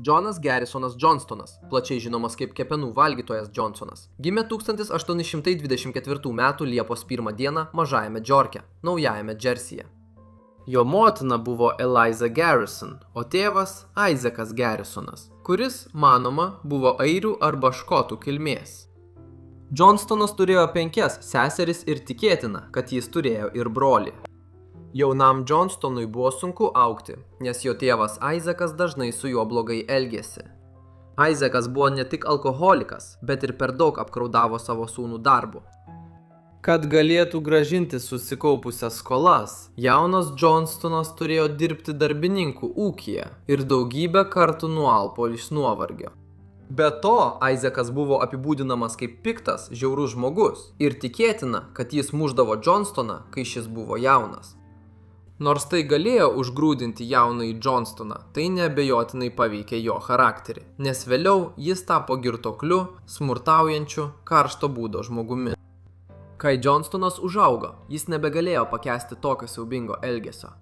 Johnas Garrisonas Johnstonas, plačiai žinomas kaip kepenų valgytojas Johnsonas, gimė 1824 m. Liepos 1 d. mažajame Džorke, Naujajame Džersyje. Jo motina buvo Eliza Garrison, o tėvas Isaacas Garrisonas, kuris, manoma, buvo airių arba škotų kilmės. Johnstonas turėjo 5 seseris ir tikėtina, kad jis turėjo ir brolį. Jaunam Johnstonui buvo sunku augti, nes jo tėvas Isaacas dažnai su juo blogai elgėsi. Isaacas buvo ne tik alkoholikas, bet ir per daug apkraudavo savo sūnų darbu. Kad galėtų gražinti susikaupusias skolas, jaunas Johnstonas turėjo dirbti darbininkų ūkyje ir daugybę kartų nualpo iš nuovargio. Be to, Isaacas buvo apibūdinamas kaip piktas, žiaurus žmogus ir tikėtina, kad jis mušdavo Johnstoną, kai šis buvo jaunas. Nors tai galėjo užgrūdinti jaunąjį Johnstoną, tai neabejotinai paveikė jo charakterį, nes vėliau jis tapo girtuokliu, smurtaujančiu, karšto būdo žmogumi. Kai Johnstonas užaugo, jis nebegalėjo pakęsti tokio siaubingo elgesio.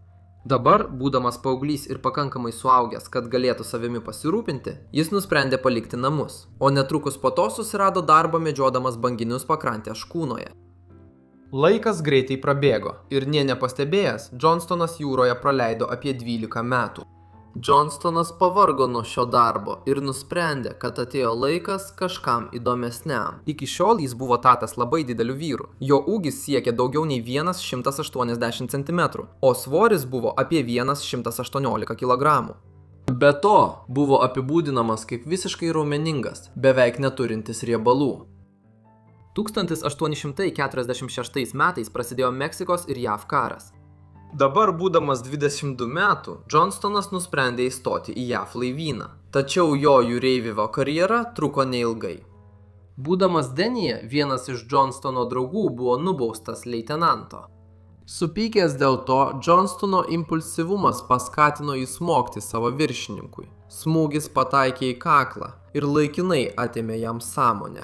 Dabar, būdamas paauglys ir pakankamai suaugęs, kad galėtų savimi pasirūpinti, jis nusprendė palikti namus, o netrukus po to susirado darbą medžiodamas banginius pakrantės škūnoje. Laikas greitai prabėgo ir nė nepastebėjęs, Johnstonas jūroje praleido apie 12 metų. Johnstonas pavargo nuo šio darbo ir nusprendė, kad atėjo laikas kažkam įdomesniam. Iki šiol jis buvo tapęs labai dideliu vyru. Jo ūgis siekė daugiau nei 180 cm, o svoris buvo apie 118 kg. Be to, buvo apibūdinamas kaip visiškai raumeningas, beveik neturintis riebalų. 1846 metais prasidėjo Meksikos ir JAV karas. Dabar, būdamas 22 metų, Johnstonas nusprendė įstoti į JAV laivyną, tačiau jo jūreivio karjera truko neilgai. Būdamas Denyje, vienas iš Johnstono draugų buvo nubaustas leitenanto. Supykęs dėl to, Johnstono impulsyvumas paskatino jį smogti savo viršininkui. Smūgis pataikė į kaklą ir laikinai atėmė jam sąmonę.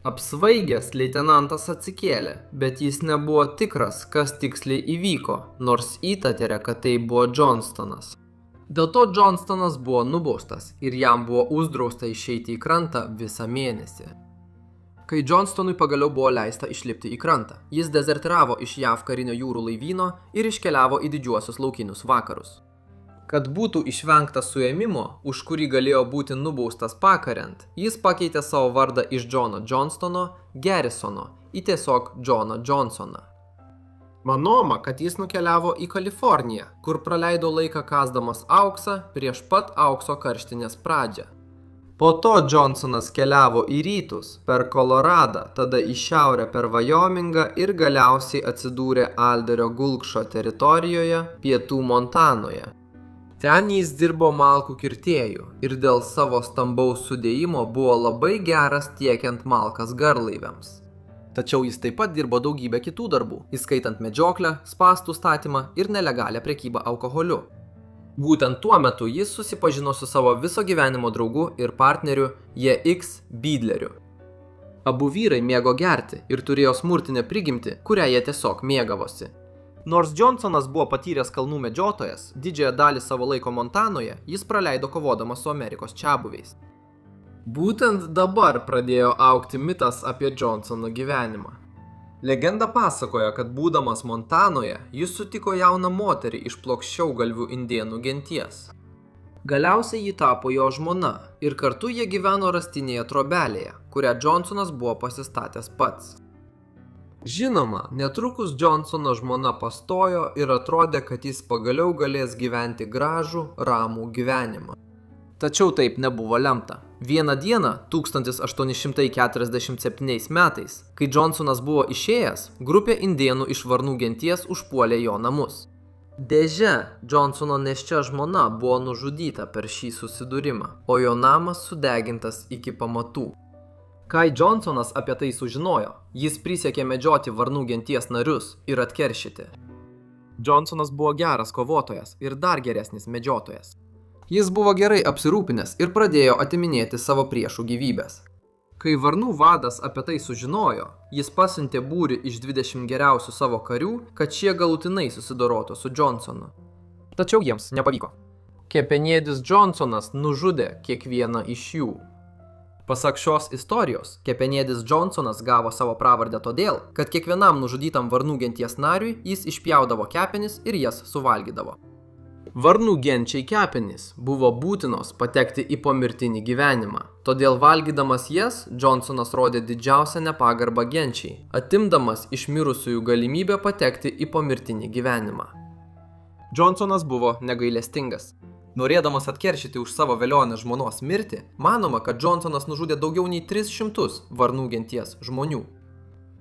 Apsvaigęs leitenantas atsikėlė, bet jis nebuvo tikras, kas tiksliai įvyko, nors įtarė, kad tai buvo Johnstonas. Dėl to Johnstonas buvo nubaustas ir jam buvo uždrausta išeiti į krantą visą mėnesį. Kai Johnstonui pagaliau buvo leista išlipti į krantą, jis dezertiravo iš JAV karinio jūrų laivyno ir iškeliavo į didžiuosius laukinius vakarus. Kad būtų išvengta suėmimo, už kurį galėjo būti nubaustas pakariant, jis pakeitė savo vardą iš Johno Johnstono, Garrisono, į tiesiog Johną Johnsoną. Manoma, kad jis nukeliavo į Kaliforniją, kur praleido laiką kasdamas auksą prieš pat aukso karštinės pradžią. Po to Johnsonas keliavo į rytus per Koloradą, tada į šiaurę per Vajomingą ir galiausiai atsidūrė Alderio Gulkšo teritorijoje, pietų Montanoje. Ten jis dirbo malkų kirtėjų ir dėl savo stambaus sudėjimo buvo labai geras tiekiant malkas garlaiviams. Tačiau jis taip pat dirbo daugybę kitų darbų, įskaitant medžioklę, spąstų statymą ir nelegalią prekybą alkoholiu. Būtent tuo metu jis susipažino su savo viso gyvenimo draugu ir partneriu J.X. Bidleriu. Abu vyrai mėgo gerti ir turėjo smurtinę prigimtį, kurią jie tiesiog mėgavosi. Nors Johnsonas buvo patyręs kalnų medžiotojas, didžiąją dalį savo laiko Montanoje jis praleido kovodamas su Amerikos čiabuviais. Būtent dabar pradėjo augti mitas apie Johnsono gyvenimą. Legenda pasakoja, kad būdamas Montanoje, jis sutiko jauną moterį iš plokščiaugalvių indėnų genties. Galiausiai ji tapo jo žmona ir kartu jie gyveno rąstinėje trobelėje, kurią Johnsonas buvo pasistatęs pats. Žinoma, netrukus Johnsono žmona pastojo ir atrodė, kad jis pagaliau galės gyventi gražų, ramų gyvenimą. Tačiau taip nebuvo lemta. Vieną dieną, 1847 metais, kai Johnsonas buvo išėjęs, grupė indėnų iš varnų genties užpuolė jo namus. Deže, Johnsono nėščia žmona buvo nužudyta per šį susidūrimą, o jo namas sudegintas iki pamatų. Kai Johnsonas apie tai sužinojo, jis prisiekė medžioti varnų genties narius ir atkeršyti. Johnsonas buvo geras kovotojas ir dar geresnis medžiotojas. Jis buvo gerai apsirūpinęs ir pradėjo atiminėti savo priešų gyvybės. Kai varnų vadas apie tai sužinojo, jis pasiuntė būrį iš 20 geriausių savo karių, kad šie galutinai susidorotų su Johnsonu. Tačiau jiems nepavyko. Kepenėdis Johnsonas nužudė kiekvieną iš jų. Pasak šios istorijos, Kepenėdis Johnsonas gavo savo pravardę todėl, kad kiekvienam nužudytam varnų genties nariui jis išpjaudavo kepenis ir jas suvalgydavo. Varnų genčiai kepenys buvo būtinos patekti į pomirtinį gyvenimą, todėl valgydamas jas, Johnsonas rodė didžiausią nepagarbą genčiai, atimdamas iš mirusiųjų galimybę patekti į pomirtinį gyvenimą. Johnsonas buvo negailestingas. Norėdamas atkeršyti už savo velionę žmonos mirtį, manoma, kad Johnsonas nužudė daugiau nei 300 varnų genties žmonių.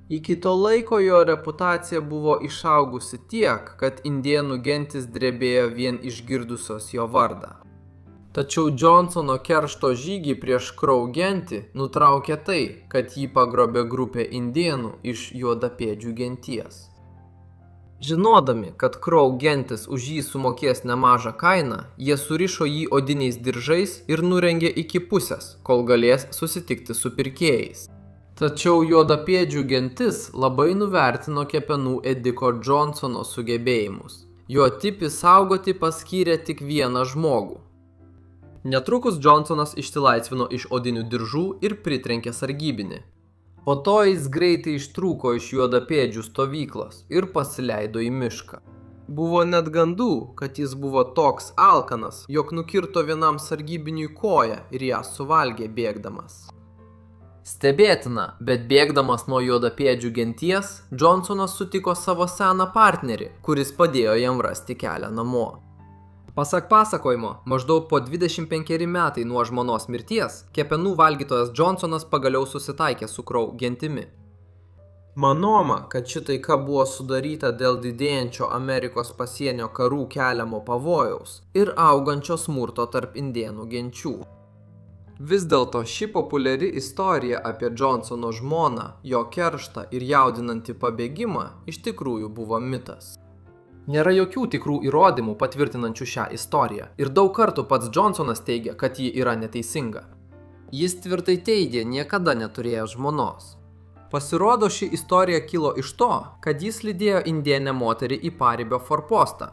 Iki to laiko jo reputacija buvo išaugusi tiek, kad indėnų gentis drebėjo vien išgirdusios jo vardą. Tačiau Johnsono keršto žygį prieš Crow gentį nutraukė tai, kad jį pagrobė grupė indėnų iš juodapėdžių genties. Žinodami, kad Crow gentis už jį sumokės nemažą kainą, jie surišo jį odiniais diržais ir nurengė iki pusės, kol galės susitikti su pirkėjais. Tačiau juodapėdžių gentis labai nuvertino kepenų ėdiko Johnsono sugebėjimus. Jo tipį saugoti paskyrė tik vieną žmogų. Netrukus Johnsonas išsilaisvino iš odinių diržų ir pritrenkė sargybinį. Po to jis greitai ištrūko iš juodapėdžių stovyklos ir pasileido į mišką. Buvo net gandų, kad jis buvo toks alkanas, jog nukirto vienam sargybiniui koją ir ją suvalgė bėgdamas. Stebėtina, bet bėgdamas nuo juodapėdžių genties, Johnsonas sutiko savo seną partnerį, kuris padėjo jam rasti kelią namo. Pasak pasakojimo, maždaug po 25 metai nuo žmonos mirties, kepenų valgytojas Johnsonas pagaliau susitaikė su Crow gentimi. Manoma, kad ši taika buvo sudaryta dėl didėjančio Amerikos pasienio karų keliamo pavojaus ir augančio smurto tarp indėnų genčių. Vis dėlto ši populiari istorija apie Johnsono žmoną, jo kerštą ir jaudinantį pabėgimą iš tikrųjų buvo mitas. Nėra jokių tikrų įrodymų patvirtinančių šią istoriją ir daug kartų pats Johnsonas teigia, kad ji yra neteisinga. Jis tvirtai teigė niekada neturėjęs žmonos. Pasirodo, ši istorija kilo iš to, kad jis lydėjo indėnę moterį į paribio forpostą.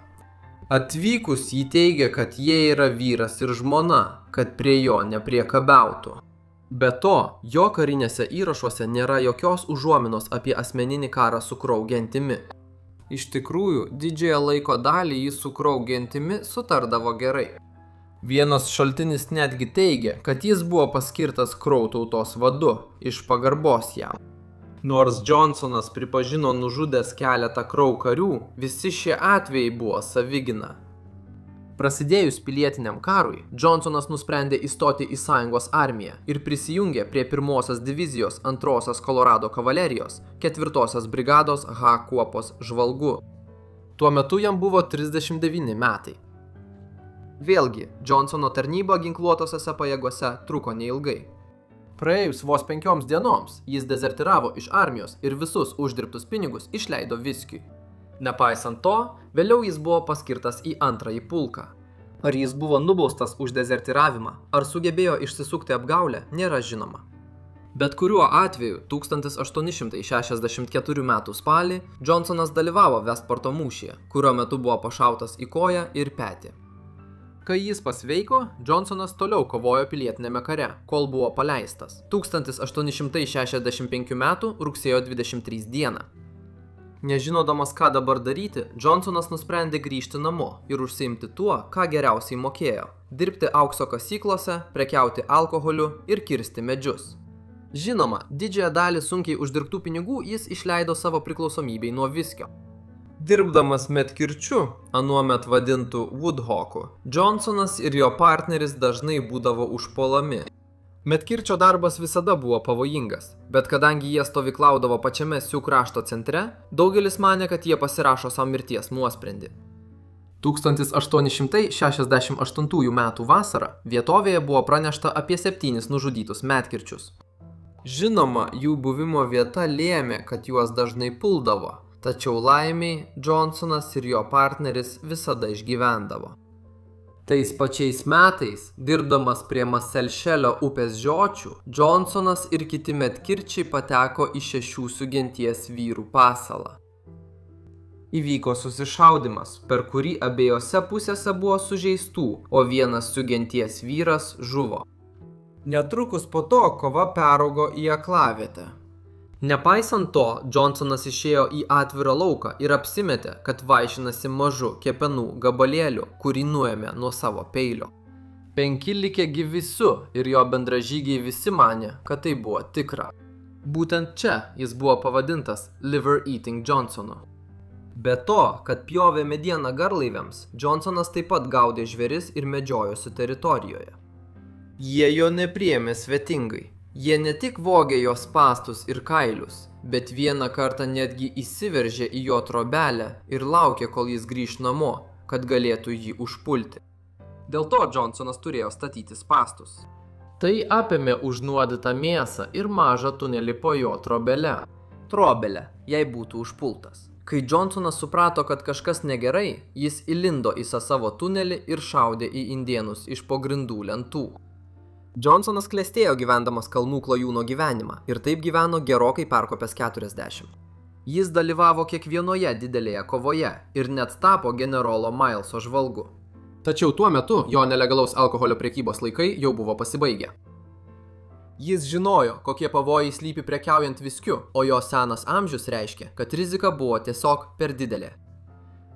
Atvykus jį teigė, kad jie yra vyras ir žmona, kad prie jo nepriekabiautų. Be to, jo karinėse įrašuose nėra jokios užuominos apie asmeninį karą su Crow gentimi. Iš tikrųjų, didžiąją laiko dalį jis su Crow gentimi sutardavo gerai. Vienas šaltinis netgi teigia, kad jis buvo paskirtas Crow tautos vadu iš pagarbos jam. Nors Johnsonas pripažino nužudęs keletą Crow karių, visi šie atvejai buvo savigyna. Prasidėjus pilietiniam karui, Johnsonas nusprendė įstoti į Sąjungos armiją ir prisijungė prie 1-osios divizijos 2-osios Kolorado kavalerijos, 4-osios brigados H kuopos žvalgu. Tuo metu jam buvo 39 metai. Vėlgi, Johnsono tarnyba ginkluotosiose pajėgose truko neilgai. Praėjus vos 5 dienoms, jis dezertiravo iš armijos ir visus uždirbtus pinigus išleido viskiui. Nepaisant to, vėliau jis buvo paskirtas į 2-ąjį pulką. Ar jis buvo nubaustas už dezertiravimą, ar sugebėjo išsisukti apgaulę, nėra žinoma. Bet kuriuo atveju 1864 metų spalį Johnsonas dalyvavo Westporto mūšyje, kurio metu buvo pašautas į koją ir petį. Kai jis pasveiko, Johnsonas toliau kovojo pilietinėme kare, kol buvo paleistas 1865 metų rugsėjo 23 dieną. Nežinodamas, ką dabar daryti, Johnsonas nusprendė grįžti namo ir užsiimti tuo, ką geriausiai mokėjo – dirbti aukso kasyklose, prekiauti alkoholiu ir kirsti medžius. Žinoma, didžiąją dalį sunkiai uždirbtų pinigų jis išleido savo priklausomybei nuo viskio. Dirbdamas medkirčiu, anuomet vadintų Woodhawku, Johnsonas ir jo partneris dažnai būdavo užpuolami. Medkirčio darbas visada buvo pavojingas, bet kadangi jie stovyklaudavo pačiame Siu krašto centre, daugelis manė, kad jie pasirašo savo mirties nuosprendį. 1868 metų vasarą vietovėje buvo pranešta apie 7 nužudytus medkirčius. Žinoma, jų buvimo vieta lėmė, kad juos dažnai puldavo, tačiau laimiai Johnsonas ir jo partneris visada išgyvendavo. Tais pačiais metais, dirbdamas prie Maselšelio upės žiočių, Johnsonas ir kiti medkirčiai pateko į 6 genties vyrų pasalą. Įvyko susišaudimas, per kurį abiejose pusėse buvo sužeistų, o vienas su genties vyras žuvo. Netrukus po to kova peraugo į aklavietę. Nepaisant to, Johnsonas išėjo į atvirą lauką ir apsimetė, kad vaišinasi mažu kepenų gabalėliu, kurį nuėmė nuo savo peilio. 5 likė gyvi ir jo bendražygiai visi manė, kad tai buvo tikra. Būtent čia jis buvo pavadintas Liver Eating Johnsonu. Be to, kad pjovė medieną garlaiviams, Johnsonas taip pat gaudė žvėris ir medžiojosi teritorijoje. Jie jo nepriėmė svetingai. Jie ne tik vogė jo spąstus ir kailius, bet vieną kartą netgi įsiveržė į jo trobelę ir laukė, kol jis grįš namo, kad galėtų jį užpulti. Dėl to Johnsonas turėjo statyti spąstus. Tai apėmė užnuodytą mėsą ir mažą tunelį po jo trobele. Trobelę, jei būtų užpultas. Kai Johnsonas suprato, kad kažkas negerai, jis įlindo į savo tunelį ir šaudė į indėnus iš po grindų lentų. Johnsonas klestėjo gyvendamas kalnų klajūno gyvenimą ir taip gyveno gerokai perkopęs 40. Jis dalyvavo kiekvienoje didelėje kovoje ir net tapo generolo Mileso žvalgu. Tačiau tuo metu jo nelegalaus alkoholio prekybos laikai jau buvo pasibaigę. Jis žinojo, kokie pavojai slypi prekiaujant viskiu, o jo senas amžius reiškia, kad rizika buvo tiesiog per didelė.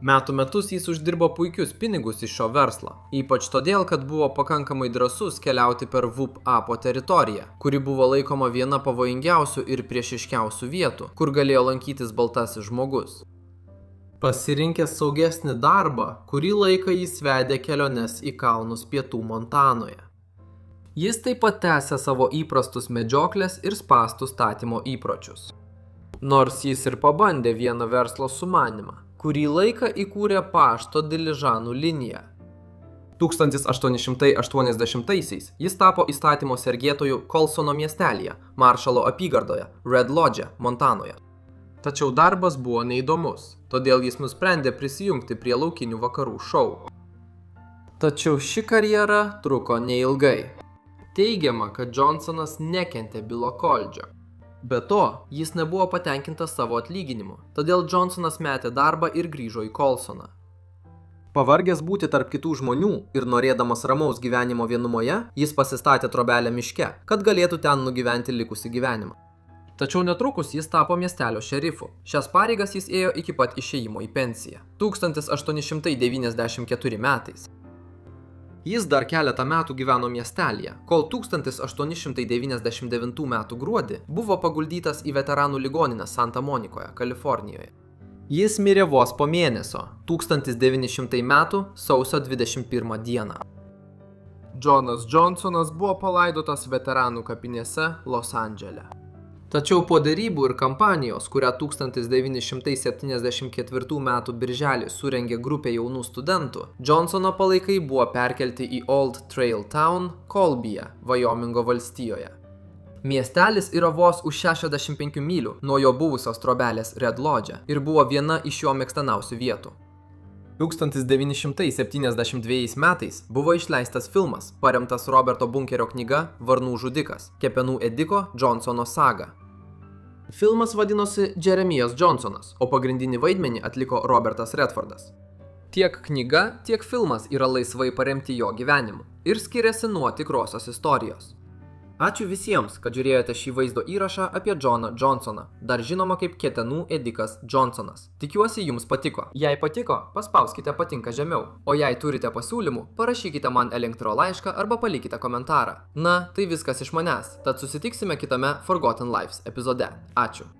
Metų metus jis uždirbo puikius pinigus iš šio verslo, ypač todėl, kad buvo pakankamai drąsus keliauti per VUP-APO teritoriją, kuri buvo laikoma viena pavojingiausių ir priešiškiausių vietų, kur galėjo lankytis baltasis žmogus. Pasirinkęs saugesnį darbą, kurį laiką jis vedė keliones į kalnus pietų Montanoje. Jis taip pat tęsė savo įprastus medžioklės ir spąstų statymo įpročius. Nors jis ir pabandė vieną verslo sumanymą, kurį laiką įkūrė pašto diližanų liniją. 1880-aisiais jis tapo įstatymo sergėtoju Colsono miestelyje, Maršalo apygardoje, Red Lodge, Montanoje. Tačiau darbas buvo neįdomus, todėl jis nusprendė prisijungti prie laukinių vakarų šou. Tačiau ši karjera truko neilgai. Teigiama, kad Johnsonas nekentė Bilo Koldžio. Be to, jis nebuvo patenkintas savo atlyginimu, todėl Johnsonas metė darbą ir grįžo į Colsoną. Pavargęs būti tarp kitų žmonių ir norėdamas ramaus gyvenimo vienumoje, jis pasistatė trobelę miške, kad galėtų ten nugyventi likusį gyvenimą. Tačiau netrukus jis tapo miestelio šerifu. Šias pareigas jis ėjo iki pat išėjimo į pensiją. 1894 metais. Jis dar keletą metų gyveno miestelyje, kol 1899 metų gruodį buvo paguldytas į veteranų ligoninę Santa Monikoje, Kalifornijoje. Jis mirė vos po mėnesio, 1900 metų sausio 21 dieną. Johnas Johnsonas buvo palaidotas veteranų kapinėse Los Andžele. Tačiau po derybų ir kampanijos, kurią 1974 metų birželį surengė grupė jaunų studentų, Johnsono palaikai buvo perkelti į Old Trail Town, Colbyje, Vajomingo valstijoje. Miestelis yra vos už 65 mylių nuo jo buvusios trobelės Red Lodge ir buvo viena iš jo mėgstamiausių vietų. 1972 metais buvo išleistas filmas, paremtas Roberto Bunkerio knyga Varnų žudikas – Kepenų ėdiko Johnsono saga. Filmas vadinosi Jeremijas Johnsonas, o pagrindinį vaidmenį atliko Robertas Redfordas. Tiek knyga, tiek filmas yra laisvai paremti jo gyvenimu ir skiriasi nuo tikrosios istorijos. Ačiū visiems, kad žiūrėjote šį vaizdo įrašą apie Johną Johnsoną, dar žinoma kaip kepenų ėdikas Johnsonas. Tikiuosi jums patiko. Jei patiko, paspauskite patinka žemiau, o jei turite pasiūlymų, parašykite man elektronlaišką arba palikite komentarą. Na, tai viskas iš manęs, tad susitiksime kitame Forgotten Lives epizode. Ačiū.